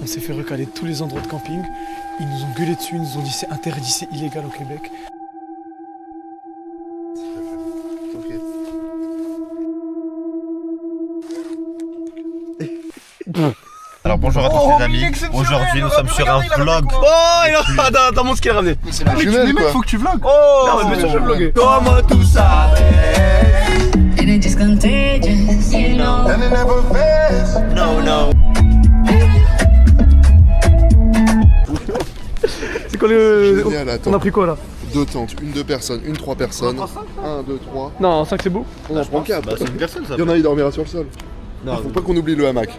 On s'est fait recaler tous les endroits de camping. Ils nous ont gueulé dessus, ils nous ont dit c'est interdit, c'est illégal au Québec. Alors bonjour à tous les amis, aujourd'hui nous sommes sur un vlog. Oh il a... Attends, montre ce qu'il a ramené. C'est la jumelle quoi. Faut que tu vlogues. Oh non, mais bien sûr je vais vlogger. Comment tout ça It ain't just contagious, you know. And it never fails. No, no. C'est quoi le... Génial, attends. On a pris quoi là? 2 tentes, une 2 personnes, une 3 personnes. 1, 2, 3. Non, 5 c'est beau. On en prend 4. Bah c'est une personne ça. Il y en a, il dormira sur le sol. Non, Faut pas qu'on oublie le hamac.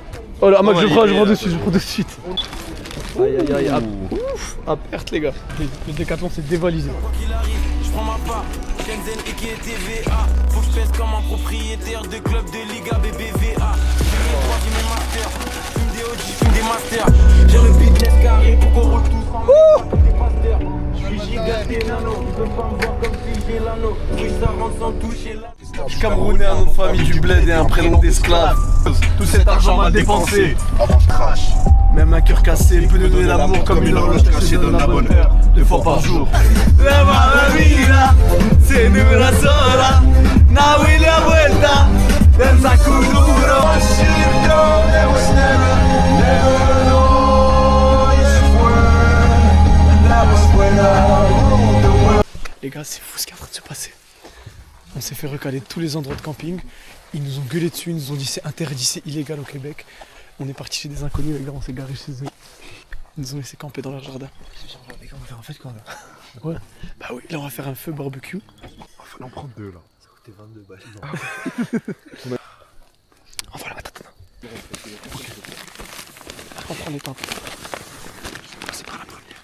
Oh là, Mac, Oh, je il prends est, de suite, Aïe aïe aïe, ouf, à perte les gars. Le décathlon c'est dévalisé. Je prends ma part, Kenzen et qui est TVA. Faut que je pèse comme un propriétaire de club de Liga BBVA. J'ai mes droits, j'ai mes masters. Fume des OG, fume des masters. J'ai le business carré pour qu'on roule tous ensemble. Des pasteurs. Je suis gigaté nano. Ils veulent pas me voir comme si j'ai l'anneau. Oui, ça rentre sans toucher là. Camerounais, un nom de famille du bled et un prénom d'esclave. Tout cet argent mal dépensé. Avant je crache. Même un cœur cassé peut donner l'amour comme une horloge cachée donne la bonne heure 2 fois par jour. La maravilla, c'est nous la sola. Na William Vuelta, danza kuduro. Les gars, c'est fou ce qui est en train de se passer. On s'est fait recaler tous les endroits de camping. Ils nous ont gueulé dessus, ils nous ont dit c'est interdit, c'est illégal au Québec. On est parti chez des inconnus, les gars, on s'est garé chez eux. Ils nous ont laissé camper dans leur jardin. Les gars, on va faire un fête quoi là. Ouais. Bah oui, là on va faire un feu barbecue. Faut en prendre 2 là. Ça coûtait 22 balles. On va la mettre maintenant. On prend les tentes. C'est par la première.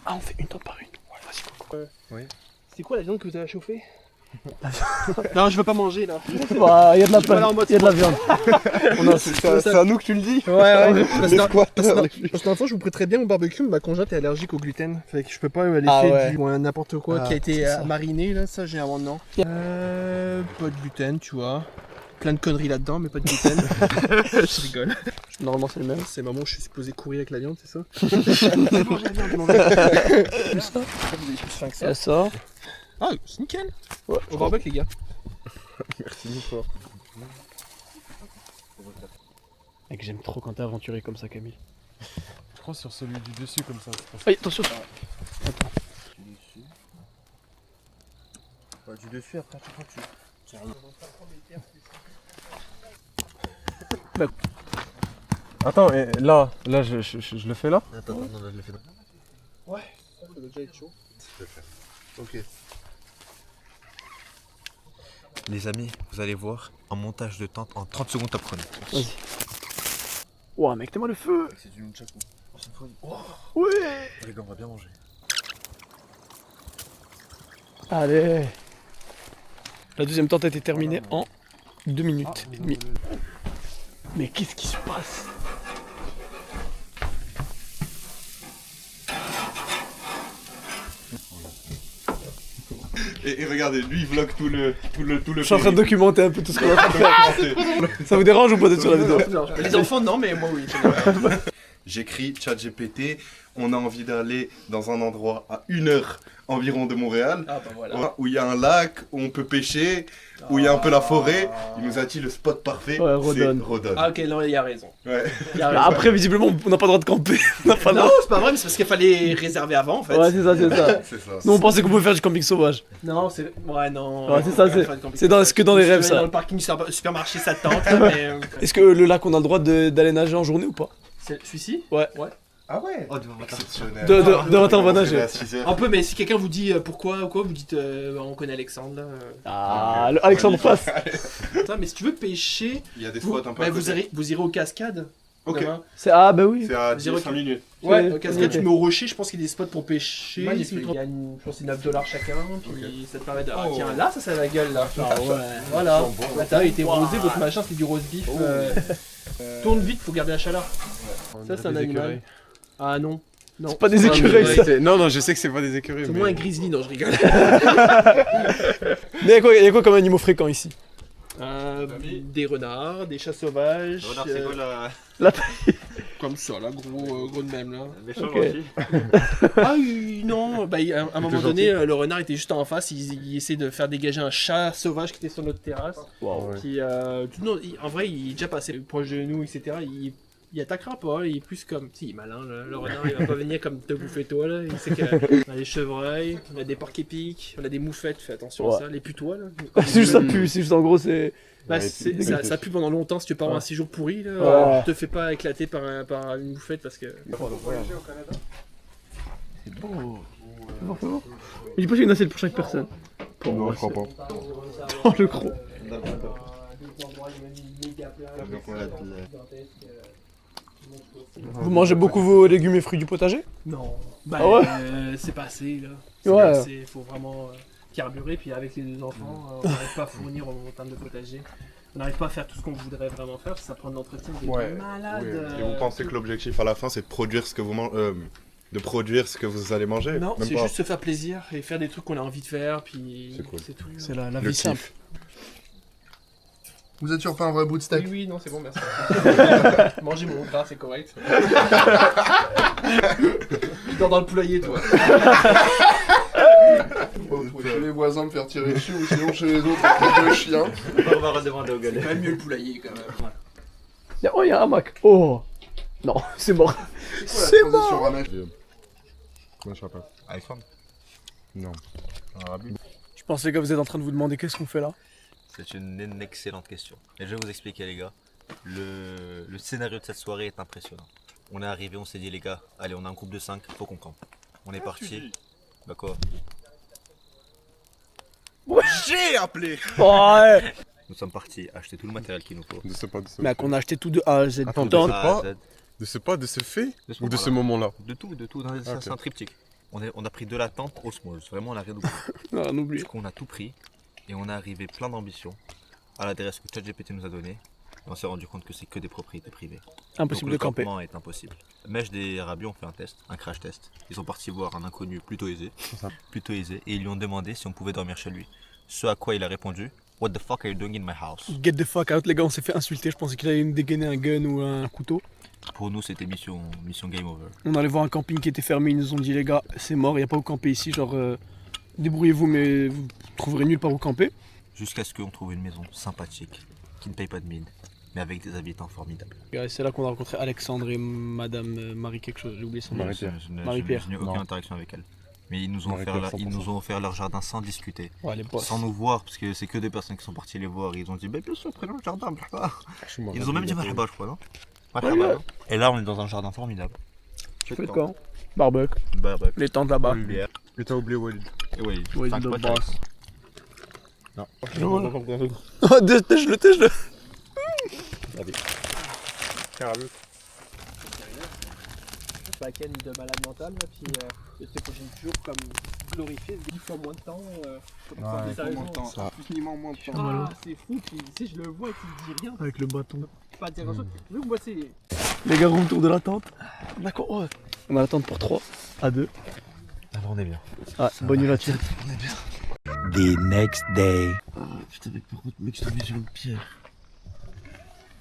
Ah, on fait une tente par une. Ouais, vas-y, Coco. C'est quoi la viande que vous avez chauffée? Non, je veux pas manger là. Bah, y a de la pas aller en mode y a de la viande. C'est à nous que tu le dis. Ouais. Parce Les squats. que dans le fond, je vous prêterais bien au barbecue, mais ma conjointe est allergique au gluten. Fait que je peux pas laisser Ah ouais. du ou n'importe quoi Ah, qui a été c'est ça. mariné là, ça j'ai avant non. Pas de gluten, tu vois. Plein de conneries là-dedans, mais pas de gluten. Je rigole. Normalement, c'est le même. C'est le moment où je suis supposé courir avec la viande, c'est ça? Elle sort. Ah, c'est nickel. Ouais, Au barbecue, les gars. Merci nous fort. Mec, j'aime trop quand t'es aventuré comme ça, Camille. Je crois sur celui du dessus comme ça. Aïe, attention. Ouais, du dessus après, tu prends dessus. Attends, et là je le fais là. Attends, non, je l'ai fait. Ça doit déjà être chaud. Ok. Les amis, vous allez voir un montage de tente en 30 secondes top chrono. Vas-y. Ouah, mec, t'es-moi le feu. C'est du nunchaku. Ouais. Les gars, on va bien manger. Allez. La deuxième tente a été terminée en 2 minutes et demie. Mais qu'est-ce qui se passe? Et regardez, lui il vlog tout le Je suis en train de documenter un peu tout ce qu'on va faire. Ça vous dérange ou pas d'être sur la vidéo? Les enfants, non, mais moi, oui. J'écris ChatGPT, on a envie d'aller dans un endroit à 1 heure environ de Montréal, Ah, bah voilà. où il y a un lac, où on peut pêcher, où il y a un peu la forêt. Il nous a dit le spot parfait, Ouais, c'est Rodon. Rodon. Ah, ok, non, il y a raison. Ouais. Il y a raison. Bah, après, visiblement, on n'a pas le droit de camper. On n'a pas le Non, droit. c'est pas vrai, mais c'est parce qu'il fallait réserver avant en fait. Ouais, c'est ça, c'est ça. C'est ça. Nous, on pensait qu'on pouvait faire du camping sauvage. Non, c'est. Ouais, non. Ouais, c'est ça, c'est- Faire du camping. c'est dans- que dans les Je rêves, vais ça. Dans le parking du supermarché, ça tente, mais. Est-ce que le lac, on a le droit d'aller nager en journée ou pas? C'est celui-ci? Ouais. Ah ouais. Oh, exceptionnel. De matin, on va nager. À 6 heures. Un peu, mais si quelqu'un vous dit pourquoi ou quoi, vous dites on connaît Alexandre là. Ah, le Alexandre Face. Attends, mais si tu veux pêcher, Il y a des vous, spots un peu à bah, côté. vous irez aux cascades. Ok. demain. Ah, bah oui. C'est à Zéro 5 minutes. Ouais, Ok. aux cascades, tu mets au rocher, je pense qu'il y a des spots pour pêcher. Magnifique. Il y a je pense que c'est 9 $ chacun, puis ça te permet de. Ah, tiens, là, ça a la gueule là. Ah ouais. Voilà. Là, il était rosé, votre machin, c'est du rose beef. Tourne vite, faut garder la chaleur. Ça, c'est un animal. Ah non. Non. C'est pas des écureuils, ça. Non, je sais que c'est pas des écureuils. C'est mais... moins un grizzly, non, je rigole. Mais y a quoi comme animaux fréquents ici? Des renards, des chats sauvages. Renard, c'est quoi Comme ça, là, gros de même, là. méchant Ok. gentil? Ah non, bah, à un moment donné, le renard était juste en face, il essayait de faire dégager un chat sauvage qui était sur notre terrasse. Wow. Qui, en vrai, il est déjà passé proche de nous, etc. Il attaquera pas, il est plus comme... Si, il est malin, le renard, il va pas venir comme te bouffer toi, là. Il sait qu'on a des chevreuils, on a des porcs épiques, on a des moufettes, fais attention à ça, les putois, là. C'est juste ça pue, c'est juste en gros c'est... Bah, Ouais, ça pue pendant longtemps si tu pars en un séjour pourri, là. Ouais. Te fais pas éclater par une moufette parce que... C'est beau. Je dis pas qu'il y en a assez pour chaque personne. Non, je crois pas. Oh le gros. Vous mangez beaucoup vos légumes et fruits du potager? Non, bah Ah ouais c'est pas assez là. Ouais. Il faut vraiment carburer, puis avec les deux enfants, on n'arrive pas à fournir en termes de potager. On n'arrive pas à faire tout ce qu'on voudrait vraiment faire, ça prend de l'entretien de malade. Et vous pensez que l'objectif à la fin c'est de produire ce que vous mangez, de produire ce que vous allez manger? Non, Même c'est pas. juste se faire plaisir et faire des trucs qu'on a envie de faire, puis C'est cool. c'est tout. C'est la Le vie kiff. simple. Vous êtes sûr fait un vrai bout de steak? Oui, non, c'est bon, merci. Manger mon gras, c'est correct. Tu dors dans le poulailler, toi. Chez les voisins me faire tirer dessus ou sinon chez les autres avec deux chiens. On va redemander au gars. C'est quand même mieux le poulailler, quand même. Oh, il y a un hamac. Oh. Non, c'est mort. C'est mort. Comment je m'appelle? iPhone. Non. Arabe. Je pense les gars vous êtes en train de vous demander qu'est-ce qu'on fait là. C'est une excellente question. Et je vais vous expliquer les gars. Le scénario de cette soirée est impressionnant. On est arrivé, on s'est dit les gars, allez on a un groupe de 5, faut qu'on campe. On est parti. Bah quoi? J'ai appelé! Ouais. Nous sommes partis acheter tout le matériel qu'il nous faut. De ce pas, de ce Mais qu'on a acheté tout de A à Z. Attends, Dans- de A à pas Z. De ce pas, de ce fait? De ce Ou de ce moment-là. moment-là? De tout. Ok. C'est un triptyque. On a pris de la tente au small. Vraiment on a rien oublié. Non, on oublie. Du coup on a tout pris. Et on est arrivé plein d'ambition à l'adresse que ChatGPT nous a donnée. Et on s'est rendu compte que c'est que des propriétés privées. Impossible Donc, de camper. le campement est impossible. Mèche des Rabios ont fait un test, un crash test. Ils sont partis voir un inconnu plutôt aisé. Et ils lui ont demandé si on pouvait dormir chez lui. Ce à quoi il a répondu: What the fuck are you doing in my house? Get the fuck out les gars, on s'est fait insulter. Je pensais qu'il allait nous dégainer un gun ou un couteau. Pour nous c'était mission game over. On allait voir un camping qui était fermé, ils nous ont dit les gars c'est mort, il n'y a pas où camper ici, genre débrouillez-vous mais vous trouverez nulle part où camper. Jusqu'à ce qu'on trouve une maison sympathique, qui ne paye pas de mine, mais avec des habitants formidables. Et c'est là qu'on a rencontré Alexandre et madame Marie quelque chose, j'ai oublié son nom. Marie-Pierre. Marie-Pierre. Je n'ai aucune interaction avec elle. Mais ils nous ont offert leur jardin sans discuter. Ouais, les boss. Sans nous voir, parce que c'est que des personnes qui sont parties les voir. Ils ont dit, bah, bien sûr, prenons le jardin, marhaba. Ils nous ont même dit marhaba, je crois, non? Marhaba, Ouais. non? Et là, on est dans un jardin formidable. Tu fais de quoi? Barbecue. Barbecue. Les tentes là-bas. Bière. Et t'as oublié Walid. Et ouais, Ouais, cinq de potes, boss. Non. Oh, tèche-le. Baken de malade mental, là, puis je sais que j'ai toujours comme glorifié 10 fois moins de temps. Ça a infiniment moins de temps. Ah, c'est fou, puis tu sais, je le vois et tu me dis rien, Avec le bâton. pas dire grand chose. Moi, c'est. Les gars, room tour de la tente. D'accord, ouais. On a la tente pour 3 à 2. Alors, on est bien. Ah, bonne nuit là-dessus. The next day. Putain, mec, par contre, mec, je tombé sur une pierre.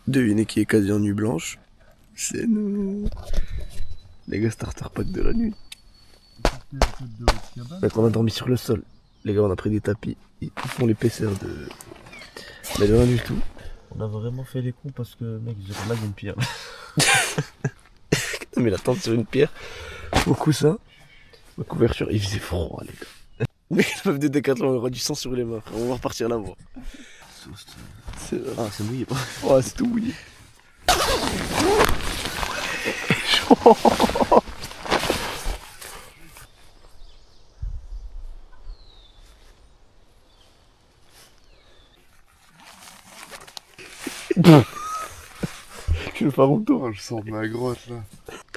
Devinez qui est quasi en nuit blanche. C'est nous. Les gars, starter pack de la nuit. Donc on a dormi sur le sol. Les gars, on a pris des tapis. Ils font l'épaisseur de... Mais de rien du tout. On a vraiment fait les cons parce que, mec, là, il y a une pierre. Mais la tente sur une pierre. Au coussin. Ma couverture, il faisait froid, les gars. Mais la meuf de Decathlon aura du sang sur les mains. On va repartir là-bas. Ah, c'est mouillé. Ouais, c'est tout mouillé. Je vais faire un tour. Oh, je sors de ma grotte là.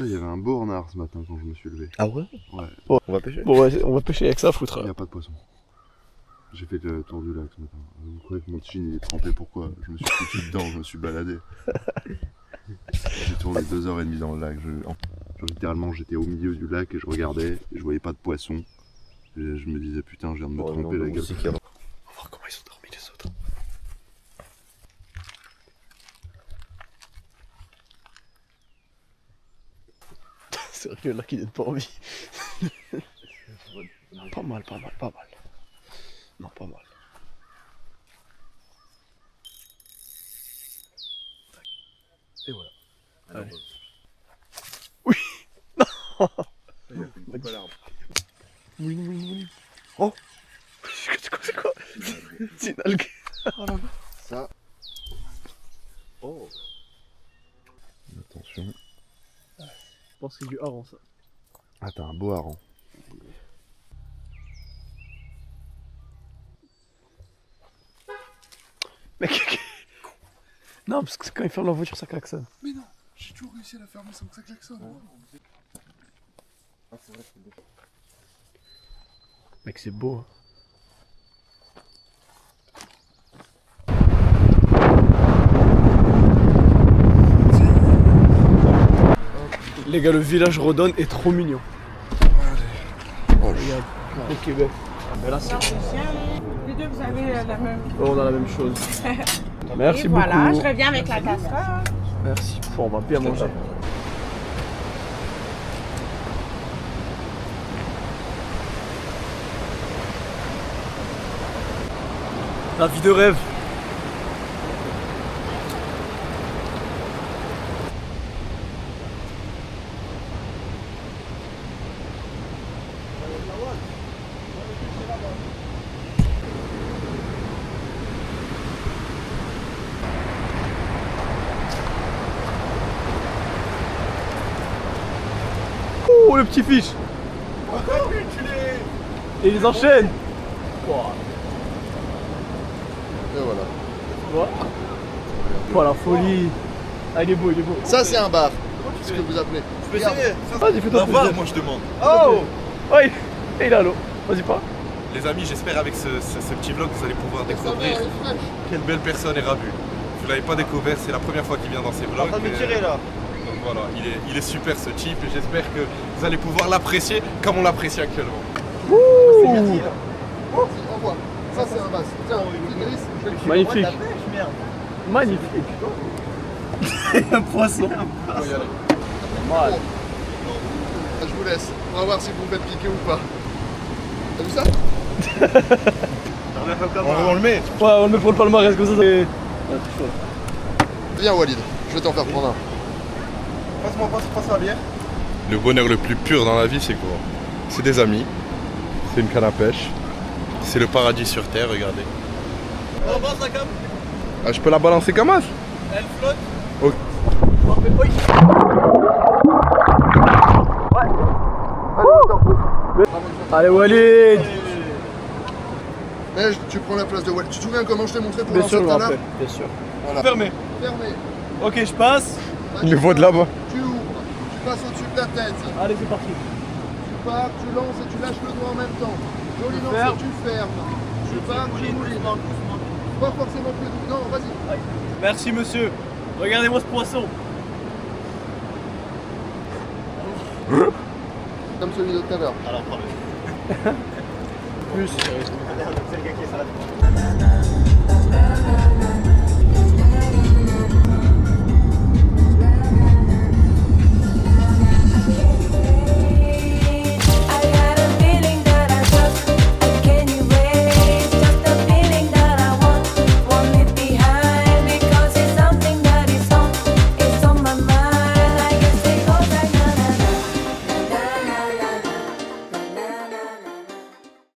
Il y avait un bornard ce matin quand je me suis levé. Ah ouais? Ouais. Bon, On va pêcher? Bon, ouais, on va pêcher avec ça à foutre. Il n'y a pas de poisson. J'ai fait le tour du lac ce matin. Vous croyez que mon jean il est trempé, pourquoi? Je me suis foutu dedans, je me suis baladé. J'ai tourné 2h30 dans le lac. Littéralement j'étais au milieu du lac et je regardais et je voyais pas de poisson. Et je me disais putain je viens de me tromper la gueule. On va voir comment ils ont dormi les autres. C'est vrai que là qui donne pas envie. Pas mal. Non, pas mal. Et voilà. Allez. Oui. Non. Mouli. Oh. C'est quoi? C'est une algue. Ça. Oh. Attention. Je pense que c'est du hareng ça. Ah, t'as un beau hareng. Mec. Non, parce que quand il ferme la voiture, ça klaxonne. Mais non, j'ai toujours réussi à la fermer sans que ça klaxonne. Ah, c'est vrai, c'est beau. Mec, c'est beau. Les gars, le village Rodon est trop mignon. Oh, regarde, au Québec. Mais là, c'est... Les deux, vous avez la même. Oh, on a la même chose. Merci Et beaucoup. voilà, je reviens avec la casserole. Merci. Bon, on va bien manger. La vie de rêve. Oh, le petit fiche. Et ils enchaînent. Et voilà. Oh la folie. Ah, il est beau. Ça, c'est un bar. C'est ce que vous appelez. Je peux essayer. Vas-y, fais-toi Va voir, plaisir. moi je demande. Oh. Ouais, il est à l'eau. Vas-y, pas. Les amis, j'espère avec ce petit vlog vous allez pouvoir découvrir quelle belle personne est Rabu. Vous l'avez pas découvert, c'est la première fois qu'il vient dans ces vlogs. là. Donc voilà, il est super ce type et j'espère que vous allez pouvoir l'apprécier comme on l'apprécie actuellement. C'est merci là. Au revoir. Ça, c'est un bass. Tiens, Idriss, je vais le filmer. Magnifique. Magnifique. Un poisson. Mal. Je vous laisse. On va voir si vous vous faites piquer ou pas. T'as vu ça? On le met. Ouais, on le met pour le palmarès comme ça. Viens, Walid. Je vais t'en faire prendre un. Passe la bière. Le bonheur le plus pur dans la vie, c'est quoi? C'est des amis, c'est une canne à pêche, c'est le paradis sur terre, regardez. Ah, je peux la balancer comme ça? Elle flotte. Ok. Allez, Walid. Mais tu prends la place de Walid. Tu te souviens comment je t'ai montré pour Bien lancer sûr, tout je à me l'heure? rappelle. Bien sûr. Voilà. Fermé. Fermé. Ok, je passe. Vas-y, Le voit de là-bas. Tu ouvres. Tu passes au-dessus de ta tête. Allez, c'est parti. Tu pars, tu lances et tu lâches le doigt en même temps. Joli lance ferme. et tu fermes. Tu pars, tu moulis. Pas forcément plus doux. Non, vas-y. Merci monsieur. Regardez-moi ce poisson. Comme celui de tout à l'heure. Alors, prends-le. Plus. C'est le gars qui est sur la